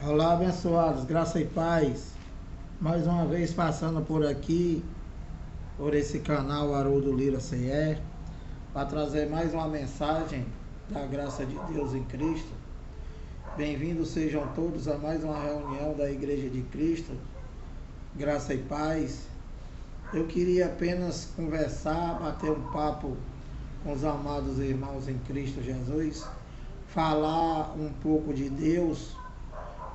Olá, abençoados, graça e paz. Mais uma vez passando por aqui, por esse canal Haroldo Lira CE, para trazer mais uma mensagem da graça de Deus em Cristo. Bem-vindos sejam todos a mais uma reunião da Igreja de Cristo, graça e paz. Eu queria apenas conversar, bater um papo com os amados irmãos em Cristo Jesus, falar um pouco de Deus,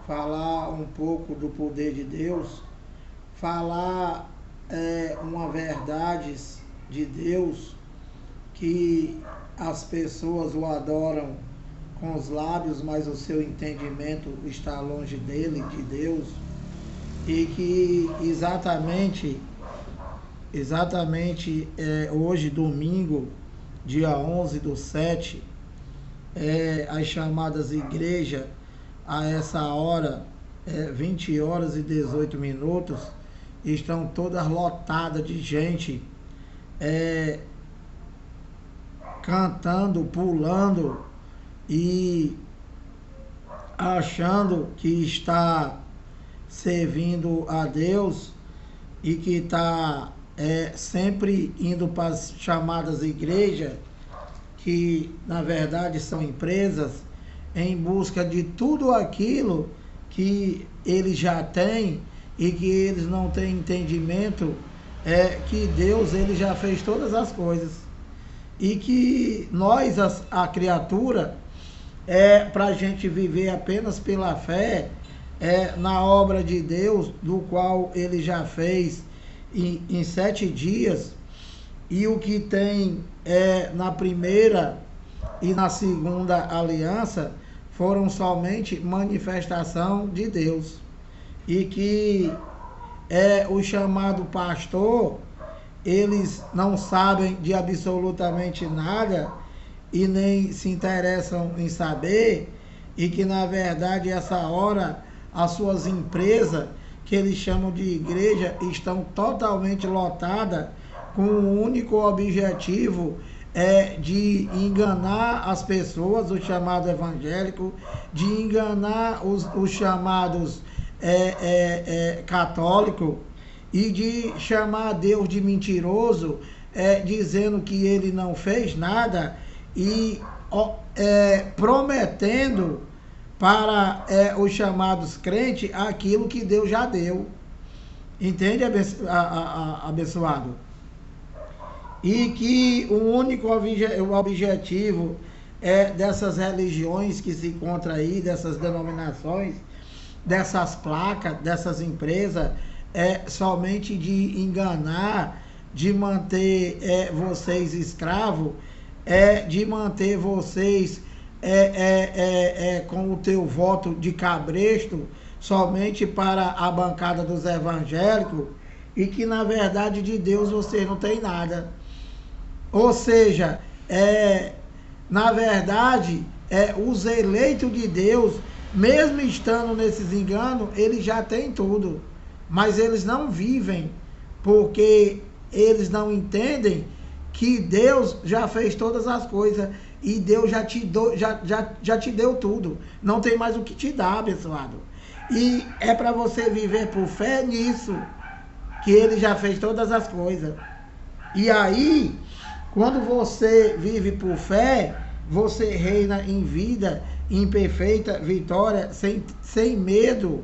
falar um pouco do poder de Deus, falar uma verdade de Deus que as pessoas o adoram com os lábios, mas o seu entendimento está longe dele, de Deus, e que exatamente hoje, domingo, dia 11/7, as chamadas igreja, a essa hora, 20 horas e 18 minutos, estão todas lotadas de gente, cantando, pulando e achando que está servindo a Deus e que está sempre indo para as chamadas igrejas, que na verdade são empresas, em busca de tudo aquilo que eles já têm e que eles não têm entendimento, que Deus ele já fez todas as coisas e que nós, a criatura, para a gente viver apenas pela fé, na obra de Deus, do qual ele já fez em 7 dias, e o que tem na primeira e na segunda aliança foram somente manifestação de Deus. E que o chamado pastor, eles não sabem de absolutamente nada e nem se interessam em saber, e que na verdade essa hora as suas empresas, que eles chamam de igreja, estão totalmente lotadas com o único objetivo de enganar as pessoas, o chamado evangélico, de enganar os chamados católicos, e de chamar Deus de mentiroso, dizendo que ele não fez nada e prometendo para os chamados crentes aquilo que Deus já deu. Entende, abençoado? E que o único objetivo dessas religiões que se encontram aí, dessas denominações, dessas placas, dessas empresas, somente de enganar, de manter vocês escravos, de manter vocês com o teu voto de cabresto, somente para a bancada dos evangélicos, e que na verdade de Deus vocês não têm nada. Ou seja, na verdade, os eleitos de Deus, mesmo estando nesses enganos, eles já têm tudo. Mas eles não vivem, porque eles não entendem que Deus já fez todas as coisas. E Deus já te deu tudo. Não tem mais o que te dar, abençoado. E é para você viver por fé nisso, que Ele já fez todas as coisas. E aí, quando você vive por fé, você reina em vida, em perfeita vitória, sem medo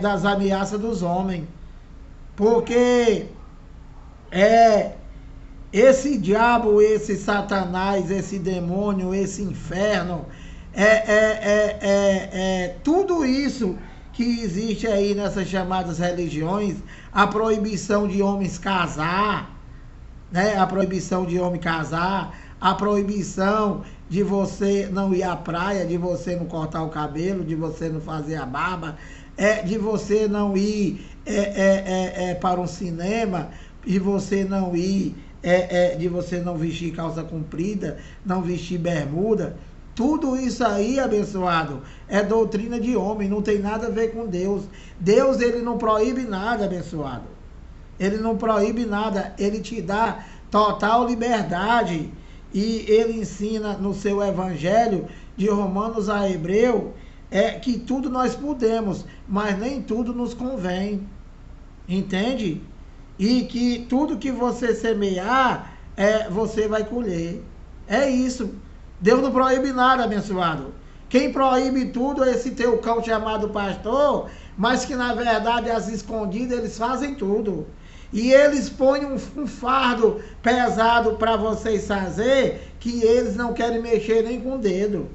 das ameaças dos homens. Porque esse diabo, esse satanás, esse demônio, esse inferno, tudo isso que existe aí nessas chamadas religiões, a proibição de homens casar, né? A proibição de homem casar, a proibição de você não ir à praia, de você não cortar o cabelo, de você não fazer a barba, de você não ir para um cinema, de você não ir, de você não vestir calça comprida, não vestir bermuda. Tudo isso aí, abençoado, é doutrina de homem, não tem nada a ver com Deus. Deus, ele não proíbe nada, abençoado. Ele não proíbe nada, ele te dá total liberdade. E ele ensina no seu evangelho, de Romanos a Hebreu, que tudo nós podemos, mas nem tudo nos convém. Entende? E que tudo que você semear, você vai colher. É isso. Deus não proíbe nada, abençoado. Quem proíbe tudo é esse teu cão chamado pastor, mas que na verdade, às escondidas, eles fazem tudo. E eles põem um fardo pesado para vocês fazer, que eles não querem mexer nem com o dedo.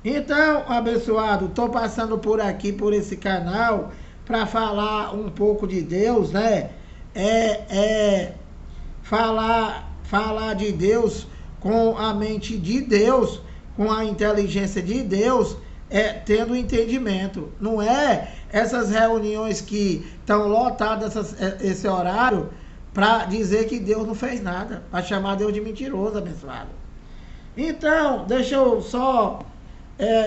Então, abençoado, estou passando por aqui, por esse canal, para falar um pouco de Deus, né? Falar de Deus com a mente de Deus, com a inteligência de Deus, tendo entendimento. Não é essas reuniões que estão lotadas esse horário para dizer que Deus não fez nada, para chamar Deus de mentiroso, abençoado. Então, deixa eu só...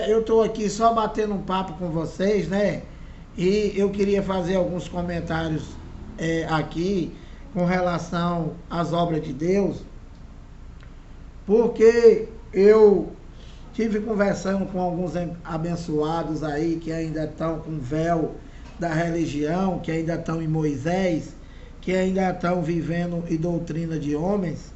eu estou aqui só batendo um papo com vocês, né? E eu queria fazer alguns comentários aqui com relação às obras de Deus, porque eu tive conversando com alguns abençoados aí que ainda estão com véu da religião, que ainda estão em Moisés, que ainda estão vivendo em doutrina de homens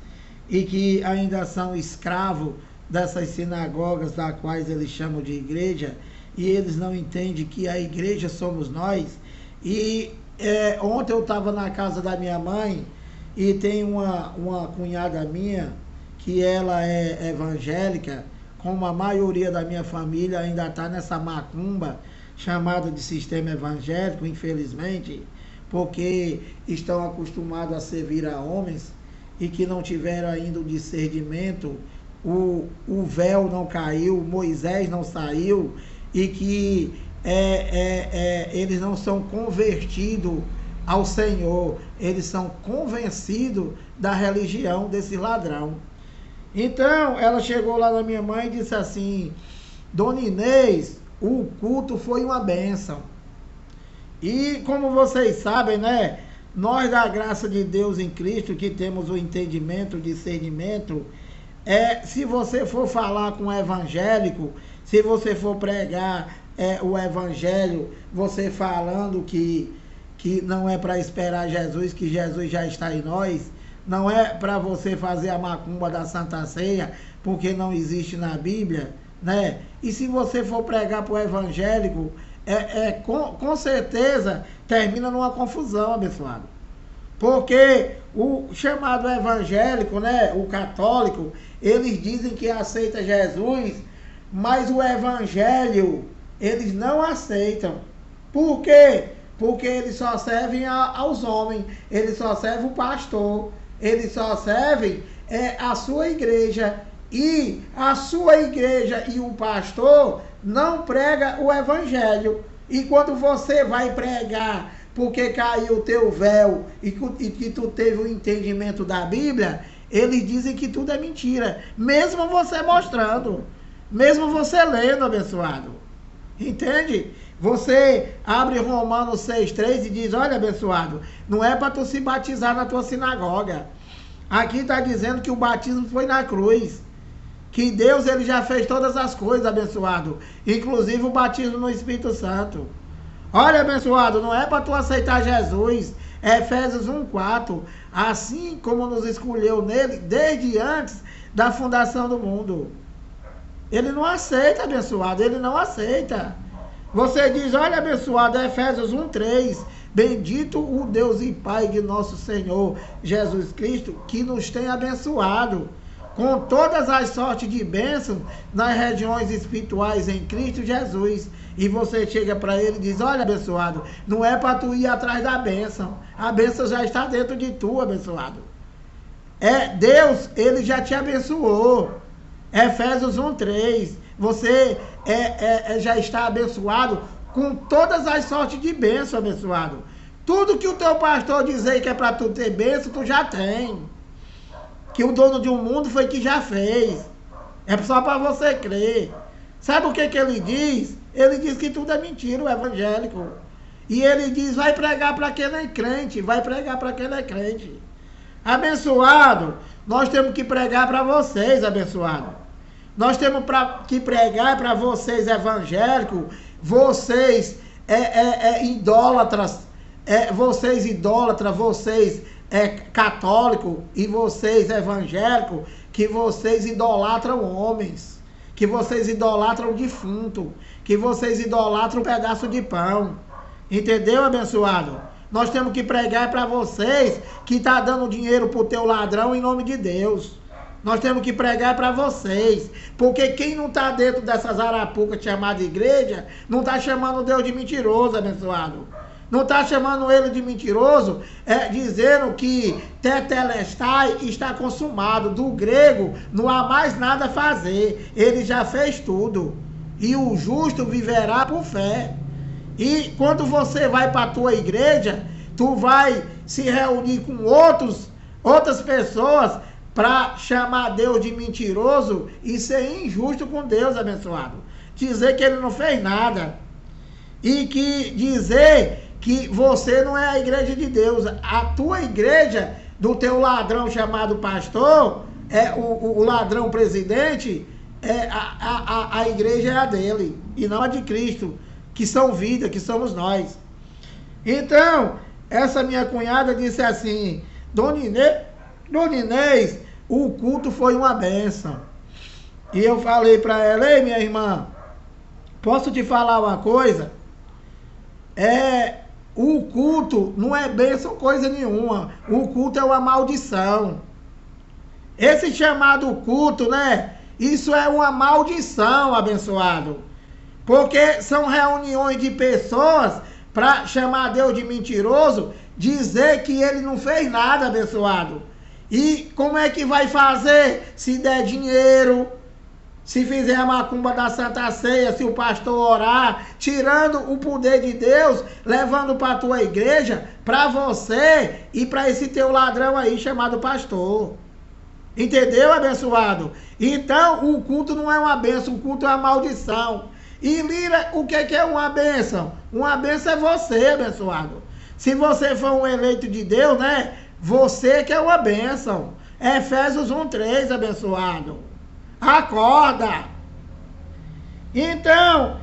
e que ainda são escravos dessas sinagogas da quais eles chamam de igreja, e eles não entendem que a igreja somos nós. E ontem eu estava na casa da minha mãe e tem uma cunhada minha que ela é evangélica, como a maioria da minha família ainda está nessa macumba chamada de sistema evangélico, infelizmente, porque estão acostumados a servir a homens e que não tiveram ainda o discernimento, o véu não caiu, Moisés não saiu, e que eles não são convertidos ao Senhor, eles são convencidos da religião desse ladrão. Então, ela chegou lá na minha mãe e disse assim: Dona Inês, o culto foi uma bênção. E como vocês sabem, né? Nós da graça de Deus em Cristo, que temos o entendimento, o discernimento, se você for falar com um evangélico, se você for pregar o evangelho, você falando que não é para esperar Jesus, que Jesus já está em nós, não é para você fazer a macumba da Santa Ceia, porque não existe na Bíblia, né? E se você for pregar para o evangélico, com certeza termina numa confusão, abençoado. Porque o chamado evangélico, né, o católico, eles dizem que aceita Jesus, mas o evangelho eles não aceitam. Por quê? Porque eles só servem aos homens, eles só servem o pastor, eles só servem a sua igreja. E a sua igreja e o pastor não prega o evangelho. E quando você vai pregar porque caiu o teu véu e que tu teve o entendimento da Bíblia, eles dizem que tudo é mentira. Mesmo você mostrando, mesmo você lendo, abençoado. Entende? Você abre Romanos 6,3 e diz: olha, abençoado, não é para tu se batizar na tua sinagoga. Aqui está dizendo que o batismo foi na cruz. Que Deus ele já fez todas as coisas, abençoado. Inclusive o batismo no Espírito Santo. Olha, abençoado, não é para tu aceitar Jesus. Efésios 1,4. Assim como nos escolheu nele desde antes da fundação do mundo. Ele não aceita, abençoado. Ele não aceita. Você diz: olha, abençoado, Efésios 1,3. Bendito o Deus e Pai de nosso Senhor Jesus Cristo, que nos tem abençoado com todas as sortes de bênçãos nas regiões espirituais em Cristo Jesus. E você chega para ele e diz: olha, abençoado, não é para tu ir atrás da bênção. A bênção já está dentro de tu, abençoado. Deus, ele já te abençoou. Efésios 1,3. Você já está abençoado com todas as sortes de bênção, abençoado. Tudo que o teu pastor dizer que é para tu ter bênção, tu já tem. Que o dono de um mundo foi que já fez. É só para você crer. Sabe o que ele diz? Ele diz que tudo é mentira, o evangélico. E ele diz: vai pregar para quem não é crente. Vai pregar para quem não é crente. Abençoado, nós temos que pregar para vocês, abençoado. Nós temos que pregar para vocês evangélicos, vocês idólatras, vocês católicos e vocês evangélicos, que vocês idolatram homens, que vocês idolatram o defunto, que vocês idolatram um pedaço de pão. Entendeu, abençoado? Nós temos que pregar para vocês que está dando dinheiro para o teu ladrão em nome de Deus. Nós temos que pregar para vocês. Porque quem não está dentro dessas arapucas chamadas igreja, não está chamando Deus de mentiroso, abençoado. Não está chamando ele de mentiroso, dizendo que tetelestai está consumado. Do grego, não há mais nada a fazer. Ele já fez tudo. E o justo viverá por fé. E quando você vai para a tua igreja, tu vai se reunir com outras pessoas para chamar Deus de mentiroso e ser injusto com Deus, abençoado. Dizer que ele não fez nada. E que dizer que você não é a igreja de Deus. A tua igreja, do teu ladrão chamado pastor, o ladrão presidente, a igreja é a dele, e não a de Cristo, que são vida, que somos nós. Então, essa minha cunhada disse assim: Dona Inês, o culto foi uma bênção. E eu falei para ela: ei, minha irmã, posso te falar uma coisa? O culto não é bênção coisa nenhuma. O culto é uma maldição. Esse chamado culto, né? Isso é uma maldição, abençoado. Porque são reuniões de pessoas para chamar Deus de mentiroso, dizer que ele não fez nada, abençoado. E como é que vai fazer se der dinheiro, se fizer a macumba da Santa Ceia, se o pastor orar, tirando o poder de Deus, levando para a tua igreja, para você e para esse teu ladrão aí chamado pastor. Entendeu, abençoado? Então, o culto não é uma bênção, o culto é uma maldição. E Lira, o que é uma bênção? Uma bênção é você, abençoado. Se você for um eleito de Deus, né? Você que é uma bênção. Efésios 1:3, abençoado. Acorda! Então,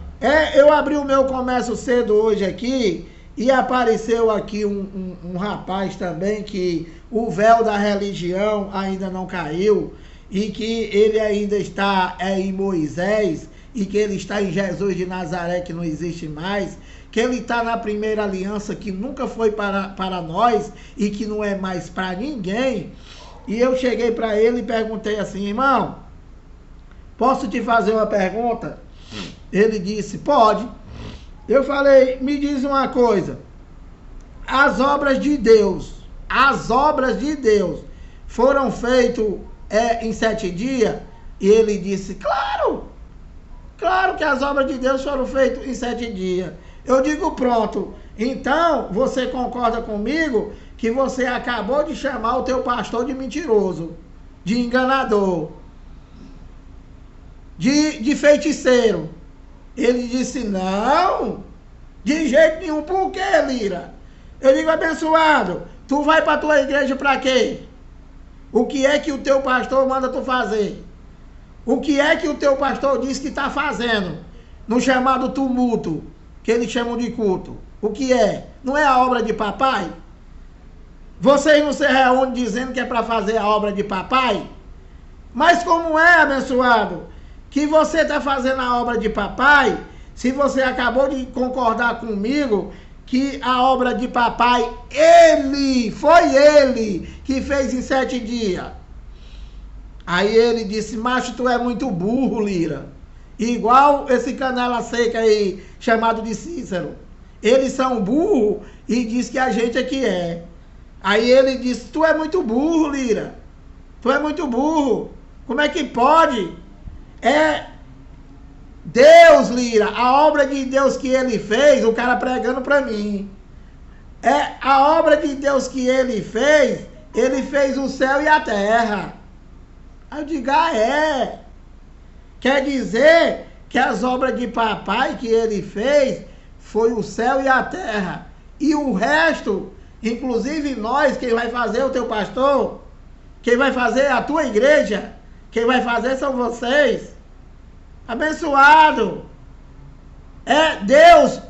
eu abri o meu comércio cedo hoje aqui e apareceu aqui um rapaz também que o véu da religião ainda não caiu e que ele ainda está em Moisés e que ele está em Jesus de Nazaré, que não existe mais, que ele está na primeira aliança que nunca foi para nós e que não é mais para ninguém. E eu cheguei para ele e perguntei assim: irmão, posso te fazer uma pergunta? Ele disse: pode. Eu falei: me diz uma coisa, as obras de Deus foram feitas em 7 dias? E ele disse: claro que as obras de Deus foram feitas em 7 dias. Eu digo: pronto, então você concorda comigo que você acabou de chamar o teu pastor de mentiroso, de enganador, de feiticeiro. Ele disse: não, de jeito nenhum. Por quê, Lira? Eu digo: abençoado, tu vai para a tua igreja para quê? O que é que o teu pastor manda tu fazer? O que é que o teu pastor diz que está fazendo no chamado tumulto, que eles chamam de culto? O que é? Não é a obra de papai? Vocês não se reúnem dizendo que é para fazer a obra de papai? Mas como é, abençoado, que você está fazendo a obra de papai, se você acabou de concordar comigo que a obra de papai, foi ele que fez em 7 dias? Aí ele disse: macho, tu é muito burro, Lira. Igual esse canela seca aí, chamado de Cícero. Eles são burros e diz que a gente é que é. Aí ele disse: tu é muito burro, Lira. Tu é muito burro. Como é que pode? Deus, Lira, a obra de Deus que ele fez, o cara pregando para mim. A obra de Deus que ele fez o céu e a terra. Aí eu digo: quer dizer que as obras de papai que ele fez foi o céu e a terra. E o resto, inclusive nós, quem vai fazer o teu pastor, quem vai fazer a tua igreja, quem vai fazer são vocês. Abençoado. Deus,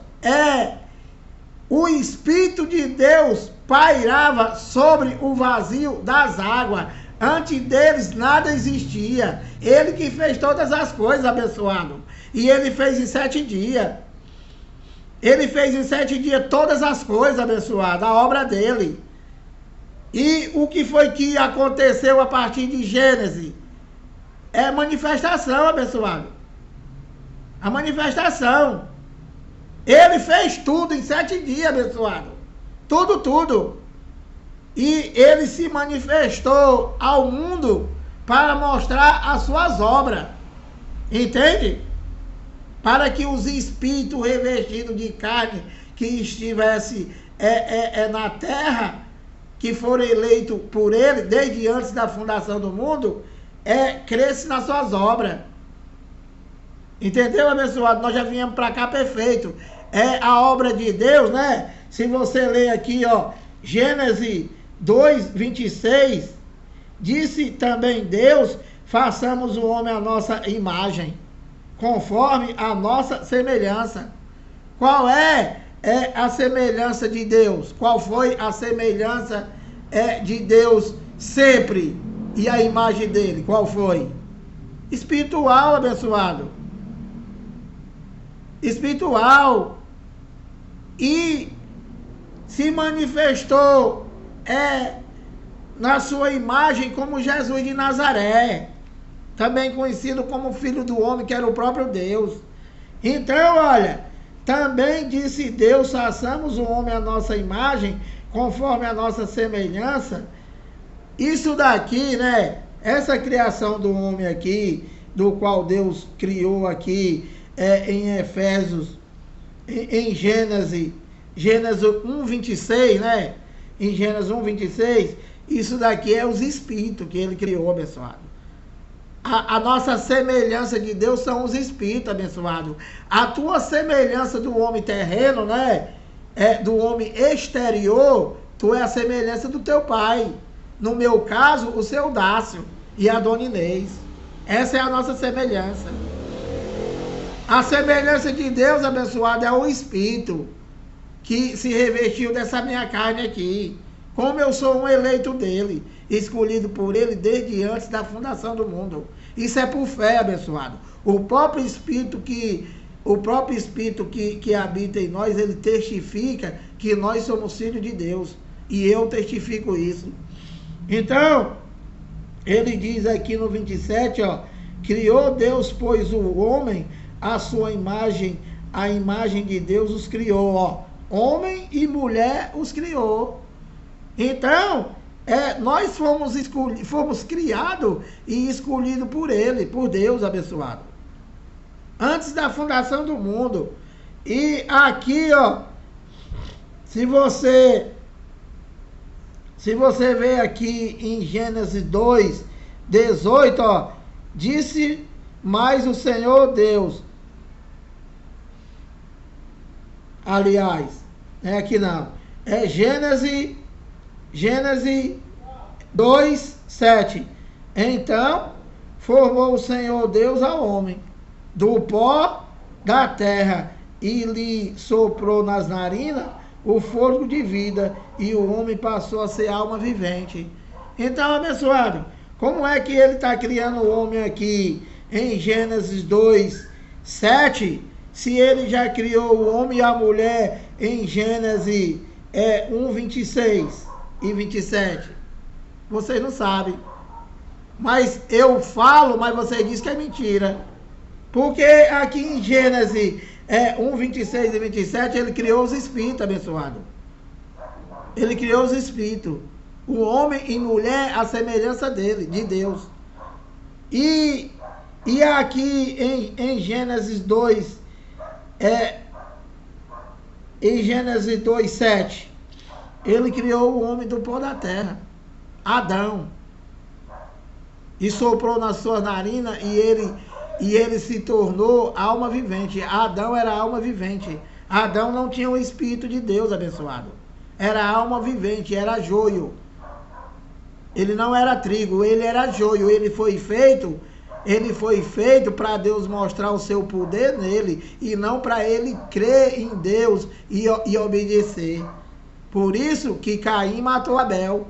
o Espírito de Deus pairava sobre o vazio das águas. Antes deles nada existia. Ele que fez todas as coisas, abençoado. E ele fez em 7 dias. Ele fez em 7 dias todas as coisas, abençoado, a obra dele. E o que foi que aconteceu a partir de Gênesis? É manifestação, abençoado. A manifestação. Ele fez tudo em 7 dias, abençoado. Tudo. E ele se manifestou ao mundo para mostrar as suas obras. Entende? Para que os espíritos revestidos de carne que estivesse na terra, que foram eleitos por ele desde antes da fundação do mundo, cresce nas suas obras. Entendeu, abençoado? Nós já viemos para cá perfeito. É a obra de Deus, né? Se você ler aqui, Gênesis 2:26, disse também Deus, façamos o homem à nossa imagem, conforme a nossa semelhança. Qual é a semelhança de Deus? Qual foi a semelhança de Deus sempre? E a imagem dele, qual foi? Espiritual, abençoado. Espiritual. E se manifestou na sua imagem como Jesus de Nazaré, também conhecido como Filho do Homem, que era o próprio Deus. Então, olha, também disse Deus, façamos o homem à nossa imagem, conforme a nossa semelhança. Isso daqui, né, essa criação do homem aqui, do qual Deus criou aqui, em Efésios, em Gênesis 1:26, né? Em Gênesis 1:26, isso daqui é os espíritos que ele criou, abençoado. A nossa semelhança de Deus são os espíritos, abençoado. A tua semelhança do homem terreno, né? Do homem exterior, tu é a semelhança do teu pai. No meu caso, o seu Dácio e a dona Inês. Essa é a nossa semelhança. A semelhança de Deus, abençoado, é o Espírito que se revestiu dessa minha carne aqui. Como eu sou um eleito dele, escolhido por ele desde antes da fundação do mundo. Isso é por fé, abençoado. O próprio Espírito que habita em nós, ele testifica que nós somos filhos de Deus. E eu testifico isso. Então, ele diz aqui no 27, criou Deus, pois o homem, a sua imagem, a imagem de Deus os criou, homem e mulher os criou. Então, nós fomos criados e escolhidos por ele, por Deus, abençoado. Antes da fundação do mundo. E aqui, se você ver aqui em Gênesis 2:18, disse mais o Senhor Deus. Aliás, aqui não. É Gênesis 2:7. Então formou o Senhor Deus ao homem do pó da terra e lhe soprou nas narinas o fôlego de vida, e o homem passou a ser alma vivente. Então, abençoado, como é que ele está criando o homem aqui em Gênesis 2:7, se ele já criou o homem e a mulher em Gênesis 1:26 e 27? Vocês não sabem. Mas eu falo, mas vocês dizem que é mentira. Porque aqui em Gênesis 1:26 e 27, ele criou os espíritos, abençoado. Ele criou os espíritos. O homem e mulher, a semelhança dele, de Deus. E aqui em Gênesis 2, em Gênesis 2:7, ele criou o homem do pó da terra, Adão, e soprou nas suas narinas, e ele se tornou alma vivente. Adão era alma vivente. Adão não tinha o Espírito de Deus, abençoado. Era alma vivente, era joio. Ele não era trigo, ele era joio. Ele foi feito ele foi feito para Deus mostrar o seu poder nele e não para ele crer em Deus e obedecer. Por isso que Caim matou Abel.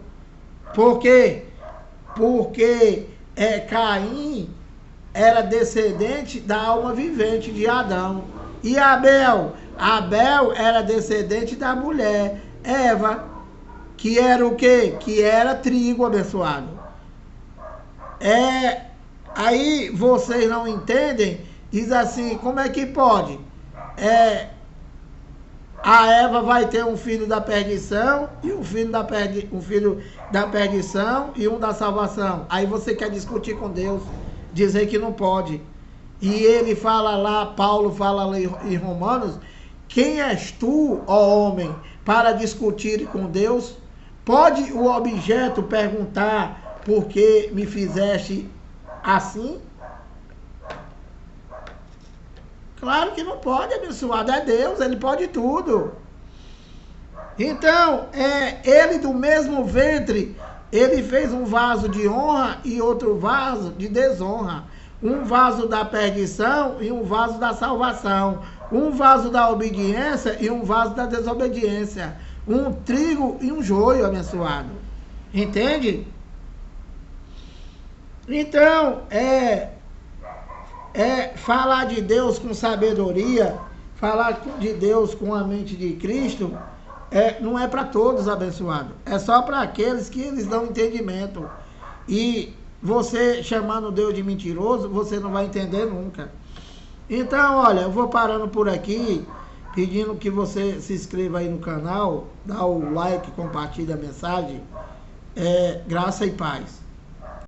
Por quê? Porque Caim era descendente da alma vivente de Adão. E Abel era descendente da mulher, Eva, que era o quê? Que era trigo, abençoado. Aí vocês não entendem, diz assim, como é que pode? A Eva vai ter um filho da perdição e um filho da perdição e um da salvação. Aí você quer discutir com Deus, dizer que não pode. E ele fala lá, Paulo fala lá em Romanos, quem és tu, ó homem, para discutir com Deus? Pode o objeto perguntar por que me fizeste assim? Claro que não pode, abençoado. É Deus, ele pode tudo. Então, ele do mesmo ventre, ele fez um vaso de honra e outro vaso de desonra. Um vaso da perdição e um vaso da salvação. Um vaso da obediência e um vaso da desobediência. Um trigo e um joio, abençoado. Entende? Então, falar de Deus com sabedoria, falar de Deus com a mente de Cristo, não é para todos, abençoado. É só para aqueles que eles dão entendimento. E você chamando Deus de mentiroso, você não vai entender nunca. Então, olha, eu vou parando por aqui, pedindo que você se inscreva aí no canal, dá o like, compartilha a mensagem. Graça e paz.